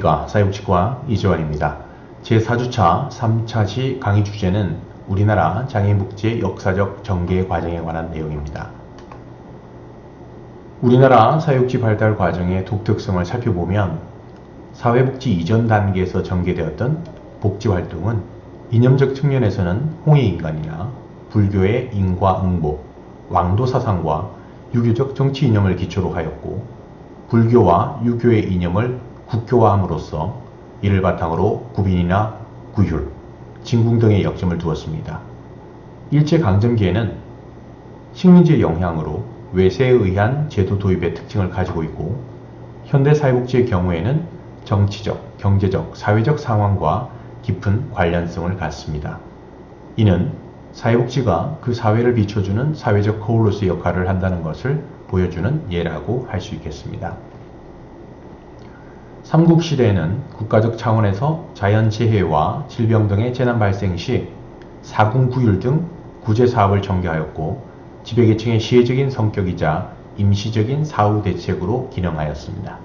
안녕하십니까. 사회복지과 이재환입니다. 제4주차 3차시 강의 주제는 우리나라 장애인복지의 역사적 전개 과정에 관한 내용입니다. 우리나라 사회복지 발달 과정의 독특성을 살펴보면 사회복지 이전 단계에서 전개되었던 복지활동은 이념적 측면에서는 홍해인간이나 불교의 인과응보, 왕도사상과 유교적 정치 이념을 기초로 하였고 불교와 유교의 이념을 국교화함으로써 이를 바탕으로 구빈이나 구휼, 진궁 등의 역점을 두었습니다. 일제강점기에는 식민지의 영향으로 외세에 의한 제도 도입의 특징을 가지고 있고 현대사회복지의 경우에는 정치적, 경제적, 사회적 상황과 깊은 관련성을 갖습니다. 이는 사회복지가 그 사회를 비춰주는 사회적 거울로서의 역할을 한다는 것을 보여주는 예라고 할 수 있겠습니다. 삼국시대에는 국가적 차원에서 자연재해와 질병 등의 재난 발생 시 사궁구휼 등 구제사업을 전개하였고 지배계층의 시혜적인 성격이자 임시적인 사후 대책으로 기능하였습니다.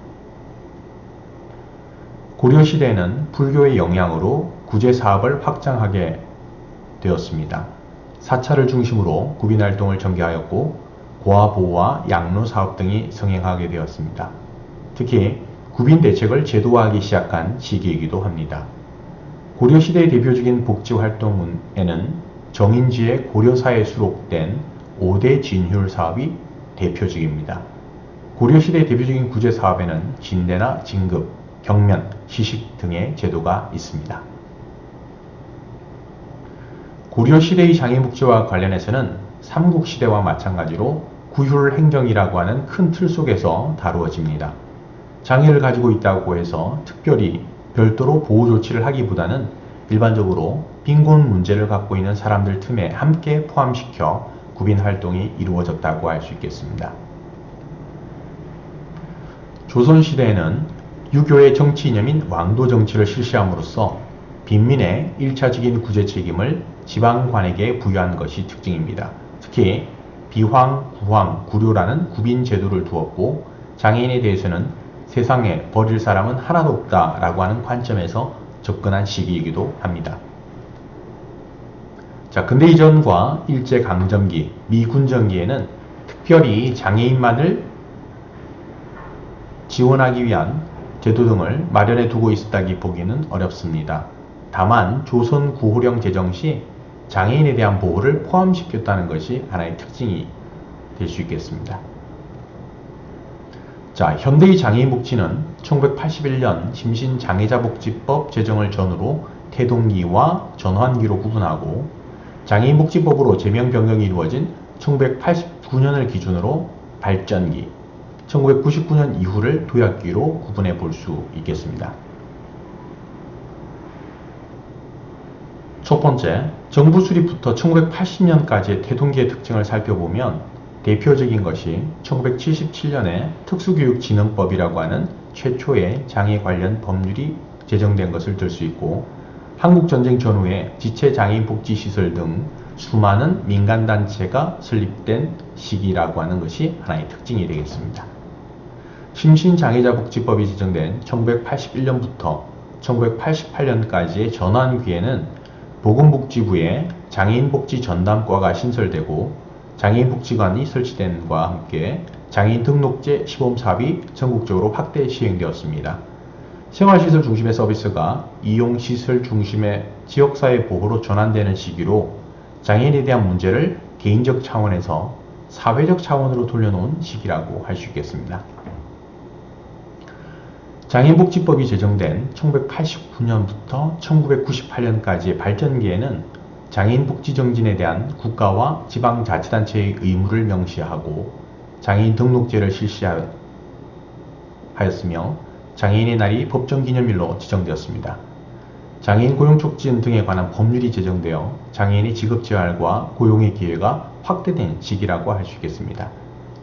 고려시대에는 불교의 영향으로 구제사업을 확장하게 되었습니다. 사찰을 중심으로 구빈활동을 전개하였고 고아보호와 양로사업 등이 성행하게 되었습니다. 특히 구빈대책을 제도화하기 시작한 시기이기도 합니다. 고려시대의 대표적인 복지활동에는 정인지의 고려사에 수록된 5대 진휼 사업이 대표적입니다. 고려시대의 대표적인 구제사업에는 진대나 진급, 경면, 시식 등의 제도가 있습니다. 고려시대의 장애복지와 관련해서는 삼국시대와 마찬가지로 구휼행정이라고 하는 큰 틀 속에서 다루어집니다. 장애를 가지고 있다고 해서 특별히 별도로 보호 조치를 하기보다는 일반적으로 빈곤 문제를 갖고 있는 사람들 틈에 함께 포함시켜 구빈 활동이 이루어졌다고 할 수 있겠습니다. 조선시대에는 유교의 정치 이념인 왕도 정치를 실시함으로써 빈민의 1차적인 구제 책임을 지방관에게 부여한 것이 특징입니다. 특히 비황, 구황, 구료라는 구빈 제도를 두었고 장애인에 대해서는 세상에 버릴 사람은 하나도 없다 라고 하는 관점에서 접근한 시기이기도 합니다. 자, 근대 이전과 일제강점기, 미군정기에는 특별히 장애인만을 지원하기 위한 제도 등을 마련해 두고 있었다기 보기는 어렵습니다. 다만 조선 구호령 제정 시 장애인에 대한 보호를 포함시켰다는 것이 하나의 특징이 될 수 있겠습니다. 자, 현대의 장애인복지는 1981년 심신장애자복지법 제정을 전후로 태동기와 전환기로 구분하고 장애인복지법으로 제명 변경이 이루어진 1989년을 기준으로 발전기, 1999년 이후를 도약기로 구분해 볼 수 있겠습니다. 첫 번째, 정부 수립부터 1980년까지의 태동기의 특징을 살펴보면 대표적인 것이 1977년에 특수교육진흥법이라고 하는 최초의 장애 관련 법률이 제정된 것을 들 수 있고 한국전쟁 전후에 지체장애인복지시설 등 수많은 민간단체가 설립된 시기라고 하는 것이 하나의 특징이 되겠습니다. 심신장애자복지법이 제정된 1981년부터 1988년까지의 전환기에는 보건복지부에 장애인복지전담과가 신설되고 장애인복지관이 설치된과 함께 장애인 등록제 시범사업이 전국적으로 확대 시행되었습니다. 생활시설 중심의 서비스가 이용시설 중심의 지역사회 보호로 전환되는 시기로 장애인에 대한 문제를 개인적 차원에서 사회적 차원으로 돌려놓은 시기라고 할 수 있겠습니다. 장애인복지법이 제정된 1989년부터 1998년까지의 발전기에는 장애인 복지 정진에 대한 국가와 지방자치단체의 의무를 명시하고 장애인 등록제를 실시하였으며 장애인의 날이 법정기념일로 지정되었습니다. 장애인 고용촉진 등에 관한 법률이 제정되어 장애인의 직업재활과 고용의 기회가 확대된 시기라고 할 수 있겠습니다.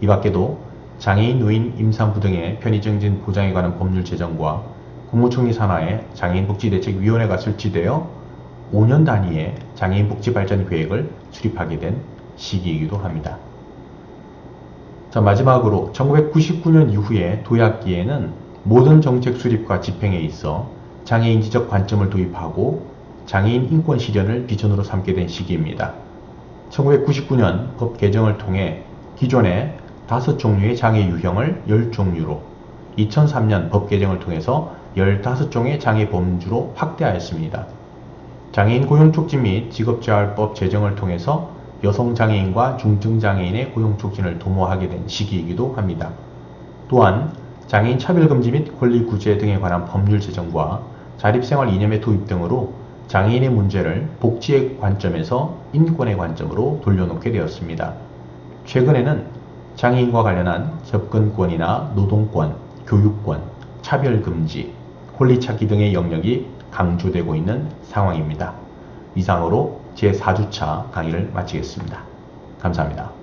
이 밖에도 장애인, 노인, 임산부 등의 편의증진 보장에 관한 법률 제정과 국무총리 산하에 장애인복지대책위원회가 설치되어 5년 단위의 장애인복지발전계획을 수립하게 된 시기이기도 합니다. 자, 마지막으로 1999년 이후에 도약기에는 모든 정책 수립과 집행에 있어 장애인지적 관점을 도입하고 장애인 인권 실현을 비전으로 삼게 된 시기입니다. 1999년 법 개정을 통해 기존의 5종류의 장애 유형을 10종류로, 2003년 법 개정을 통해서 15종의 장애 범주로 확대하였습니다. 장애인 고용촉진 및 직업재활법 제정을 통해서 여성장애인과 중증장애인의 고용촉진을 도모하게 된 시기이기도 합니다. 또한 장애인 차별금지 및 권리구제 등에 관한 법률 제정과 자립생활 이념의 도입 등으로 장애인의 문제를 복지의 관점에서 인권의 관점으로 돌려놓게 되었습니다. 최근에는 장애인과 관련한 접근권이나 노동권, 교육권, 차별금지, 권리찾기 등의 영역이 강조되고 있는 상황입니다. 이상으로 제4주차 강의를 마치겠습니다. 감사합니다.